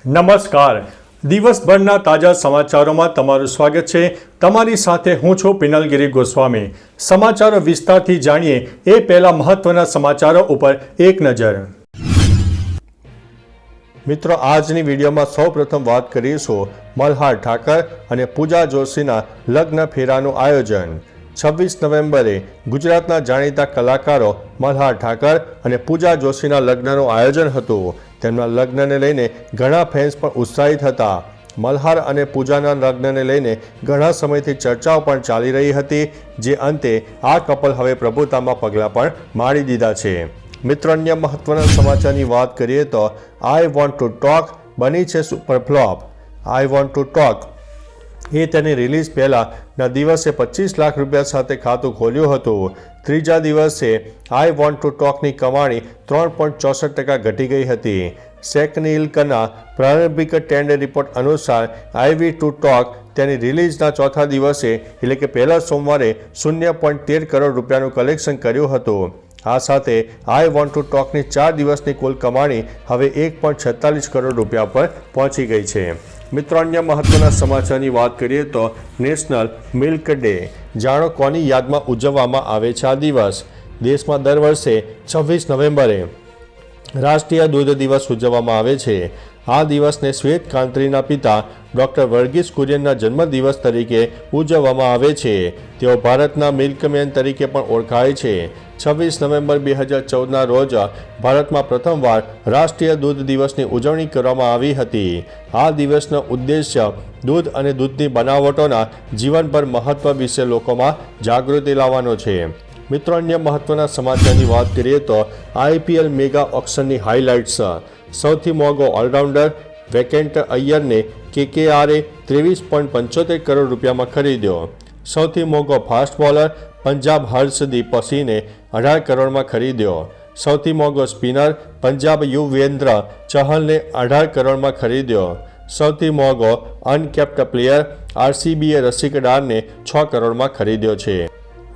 નમસ્કાર. દિવસભરના તાજા સમાચારોમાં તમારું સ્વાગત છે. તમારી સાથે હું છું પિનલગીરી ગોસ્વામી. સમાચારો વિસ્તારથી જાણીએ એ પહેલા મહત્વના સમાચારો ઉપર એક નજર. મિત્રો, આજની વિડીયોમાં સૌપ્રથમ વાત કરીશું મલ્હાર ઠાકર અને પૂજા જોશીના લગ્ન ફેરાનું આયોજન. 26 નવેમ્બરે ગુજરાતના જાણીતા કલાકારો મલ્હાર ઠાકર અને પૂજા જોશીના લગ્નનું આયોજન હતું. તેમના લગ્નને લઈને ઘણા ફેન્સ પણ ઉત્સાહિત હતા. મલ્હાર અને પૂજાના લગ્નને લઈને ઘણા સમયથી ચર્ચાઓ પણ ચાલી રહી હતી, જે અંતે આ કપલ હવે પ્રભુતામાં પગલાં પણ માંડી દીધા છે. મિત્રો, અન્ય મહત્વના સમાચારની વાત કરીએ તો આઈ વોન્ટ ટુ ટોક બની છે super flop. I want to talk એ તેની રિલીઝ પહેલાંના દિવસે 25 લાખ રૂપિયા સાથે ખાતું ખોલ્યું હતું. ત્રીજા દિવસે આઈ વોન્ટ ટુ ટોકની કમાણી 3.64% ઘટી ગઈ હતી. સેકનિલકના પ્રારંભિક ટ્રેન્ડ રિપોર્ટ અનુસાર આઈવી ટુ ટોક તેની રિલીઝના ચોથા દિવસે એટલે કે પહેલા સોમવારે 0.13 કરોડ રૂપિયાનું કલેક્શન કર્યું હતું. આ સાથે આઈ વોન્ટ ટુ ટોકની 4 દિવસની કુલ કમાણી હવે 1.46 કરોડ રૂપિયા પર પહોંચી ગઈ છે. મિત્રો, અન્ય મહત્વના સમાચારની વાત કરીએ તો નેશનલ મિલ્ક ડે. જાણો કોની યાદમાં ઉજવવામાં આવે છે આ દિવસ. દેશમાં દર વર્ષે 26 નવેમ્બરે રાષ્ટ્રીય દૂધ દિવસ ઉજવવામાં આવે છે. આ દિવસને શ્વેત ક્રાંતિના પિતા ડૉક્ટર વર્ગીસ કુરિયનના જન્મદિવસ તરીકે ઉજવવામાં આવે છે. તેઓ ભારતના મિલ્કમેન તરીકે પણ ઓળખાય છે. 26 નવેમ્બર 2014ના રોજ ભારતમાં પ્રથમવાર રાષ્ટ્રીય દૂધ દિવસની ઉજવણી કરવામાં આવી હતી. આ દિવસનો ઉદ્દેશ્ય દૂધ અને દૂધની બનાવટોના જીવનભર મહત્વ વિશે લોકોમાં જાગૃતિ લાવવાનો છે. મિત્રો, અન્ય મહત્વના સમાચારની વાત કરીએ તો આઈપીએલ મેગા ઓક્શનની હાઇલાઇટ્સ. સૌથી મોંઘો ઓલરાઉન્ડર વેકેન્ટ અય્યરને કેકેઆરે 23.75 કરોડ રૂપિયામાં ખરીદ્યો. સૌથી મોંઘો ફાસ્ટ બોલર પંજાબ હર્ષદીપ સિંહને 18 કરોડમાં ખરીદ્યો. સૌથી મોંઘો સ્પિનર પંજાબ યુવેન્દ્ર ચહલને 18 કરોડમાં ખરીદ્યો. સૌથી મોંઘો અનકેપ્ડ પ્લેયર આરસીબીએ રસિક ડારને 6 કરોડમાં ખરીદ્યો છે.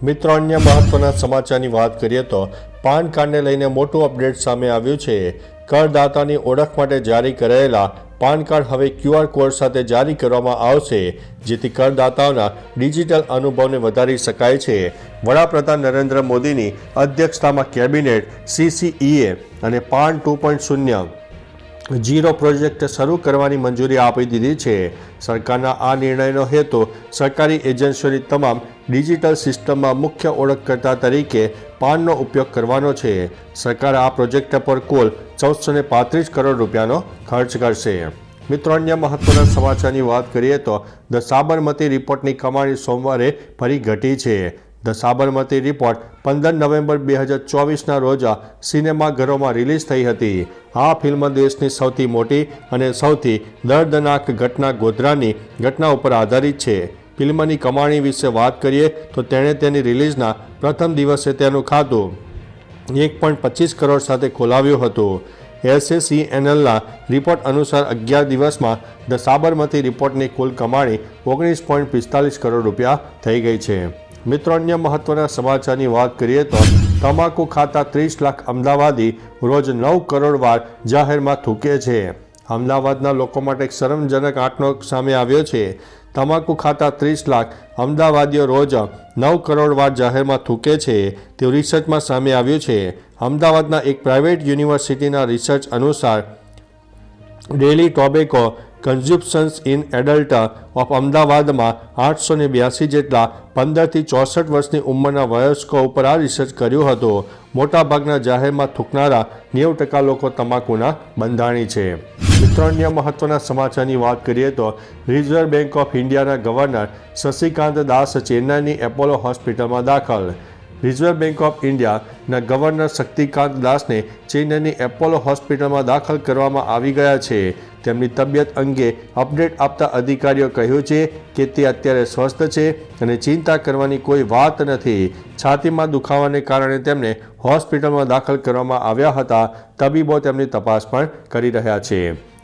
મિત્રો, અન્ય મહત્વના સમાચારની વાત કરીએ તો પાન કાર્ડને લઈને મોટું અપડેટ સામે આવ્યું છે. કરદાતાની ઓળખ માટે જારી કરાયેલા પાન કાર્ડ હવે QR કોડ સાથે જારી કરવામાં આવશે, જેથી કરદાતાઓના ડિજિટલ અનુભવને વધારી શકાય છે. વડાપ્રધાન નરેન્દ્ર મોદીની અધ્યક્ષતામાં કેબિનેટ CCEA અને પાન 2.0 પ્રોજેક્ટ શરૂ કરવાની મંજૂરી આપી દીધી છે. સરકારના આ નિર્ણયનો હેતુ સરકારી એજન્સીઓની તમામ ડિજિટલ સિસ્ટમમાં મુખ્ય ઓળખકર્તા તરીકે પાનનો ઉપયોગ કરવાનો છે. સરકાર આ પ્રોજેક્ટ પર કુલ 1435 કરોડ રૂપિયાનો ખર્ચ કરશે. મિત્રો, અન્ય મહત્વના સમાચારની વાત કરીએ તો ધ સાબરમતી રિપોર્ટની કમાણી સોમવારે ફરી ઘટી છે. ધ સાબરમતી રિપોર્ટ 15 નવેમ્બર 2024ના રોજ સિનેમાઘરોમાં રિલીઝ થઈ હતી. આ ફિલ્મ દેશની સૌથી મોટી અને સૌથી દર્દનાક ઘટના ગોધરાની ઘટના ઉપર આધારિત છે. ફિલ્મની કમાણી વિશે વાત કરીએ તો તેણે તેની રિલીઝના પ્રથમ દિવસે તેનું ખાતું 1.25 કરોડ સાથે ખોલાવ્યું હતું. SACNLના રિપોર્ટ અનુસાર 11 દિવસમાં ધ સાબરમતી રિપોર્ટની કુલ કમાણી 19.45 કરોડ રૂપિયા થઈ ગઈ છે. મિત્રો, અન્ય મહત્વના સમાચારની વાત કરીએ તો તમાકુ ખાતા 30 લાખ અમદાવાદી રોજ 9 કરોડ વાર જાહેરમાં થૂકે છે. અમદાવાદના લોકો માટે એક શરમજનક આંકડો સામે આવ્યો છે. તમાકુ ખાતા 30 લાખ અમદાવાદીઓ રોજ 9 કરોડ વાર જાહેરમાં થૂકે છે તેવું રિસર્ચમાં સામે આવ્યું છે. અમદાવાદના એક પ્રાઇવેટ યુનિવર્સિટીના રિસર્ચ અનુસાર daily tobacco consumptions in adult of અમદાવાદમાં 882 જેટલા 15થી 64 વર્ષની ઉંમરના વયસ્કો ઉપર આ રિસર્ચ કર્યું હતું. મોટાભાગના જાહેરમાં થૂકનારા 90% લોકો તમાકુના બંધાણી છે. મિત્રો, અન્ય મહત્વના સમાચારની વાત કરીએ તો રિઝર્વ બેંક ઓફ ઇન્ડિયાના ગવર્નર શશિકાંત દાસ ચેન્નાઈની એપોલો હોસ્પિટલમાં દાખલ. રિઝર્વ બેંક ઓફ ઇન્ડિયાના ગવર્નર શક્તિકાંત દાસને ચેન્નઈની એપોલો હોસ્પિટલમાં દાખલ કરવામાં આવી ગયા છે. તેમની તબિયત અંગે અપડેટ આપતા અધિકારીઓ કહ્યું છે કે તે અત્યારે સ્વસ્થ છે અને ચિંતા કરવાની કોઈ વાત નથી. છાતીમાં દુખાવાને કારણે તેમને હોસ્પિટલમાં દાખલ કરવામાં આવ્યા હતા. તબીબો તેમની તપાસ પણ કરી રહ્યા છે.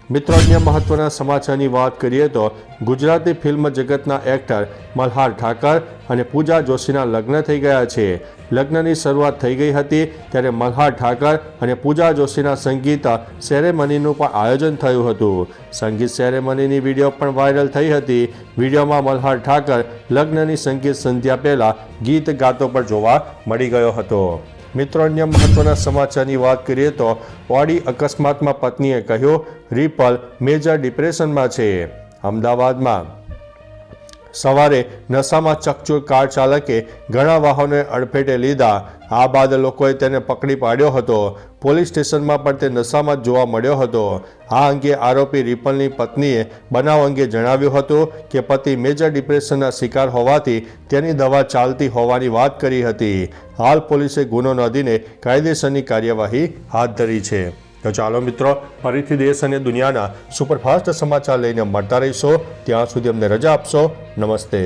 મિત્રો, અન્ય મહત્વના સમાચારની વાત કરીએ તો ગુજરાતી ફિલ્મ જગતના એક્ટર મલ્હાર ઠાકર અને પૂજા જોશીના લગ્ન થઈ ગયા છે. લગ્નની શરૂઆત થઈ ગઈ હતી ત્યારે મલ્હાર ઠાકર અને પૂજા જોશીના સંગીત સેરેમનીનું પણ આયોજન થયું હતું. સંગીત સેરેમનીની વિડીયો પણ વાયરલ થઈ હતી. વિડીયોમાં મલ્હાર ઠાકર લગ્નની સંગીત સંધ્યા પહેલા ગીત ગાતો પણ જોવા મળી ગયો હતો. મિત્રો, અન્ય મહત્વના સમાચારની વાત કરીએ તો ઓડી અકસ્માતમાં પત્નીએ કહ્યું રિપલ મેજર ડિપ્રેશનમાં છે. અમદાવાદમાં સવારે નશામાં ચકચૂર કાર ચાલકે ઘણા વાહનોને અડફેટે લીધા. આ બાદ લોકોએ તેને પકડી પાડ્યો હતો. પોલીસ સ્ટેશનમાં પણ તે નશામાં જ જોવા મળ્યો હતો. આ અંગે આરોપી રિપલની પત્નીએ બનાવ અંગે જણાવ્યું હતું કે પતિ મેજર ડિપ્રેશનના શિકાર હોવાથી તેની દવા ચાલતી હોવાની વાત કરી હતી. હાલ પોલીસે ગુનો નોંધીને કાયદેસરની કાર્યવાહી હાથ ધરી છે. તો ચાલો મિત્રો, ફરીથી દેશ અને દુનિયાના સુપરફાસ્ટ સમાચાર લઈને મળતા રહીશો. ત્યાં સુધી અમને રજા આપશો. નમસ્તે.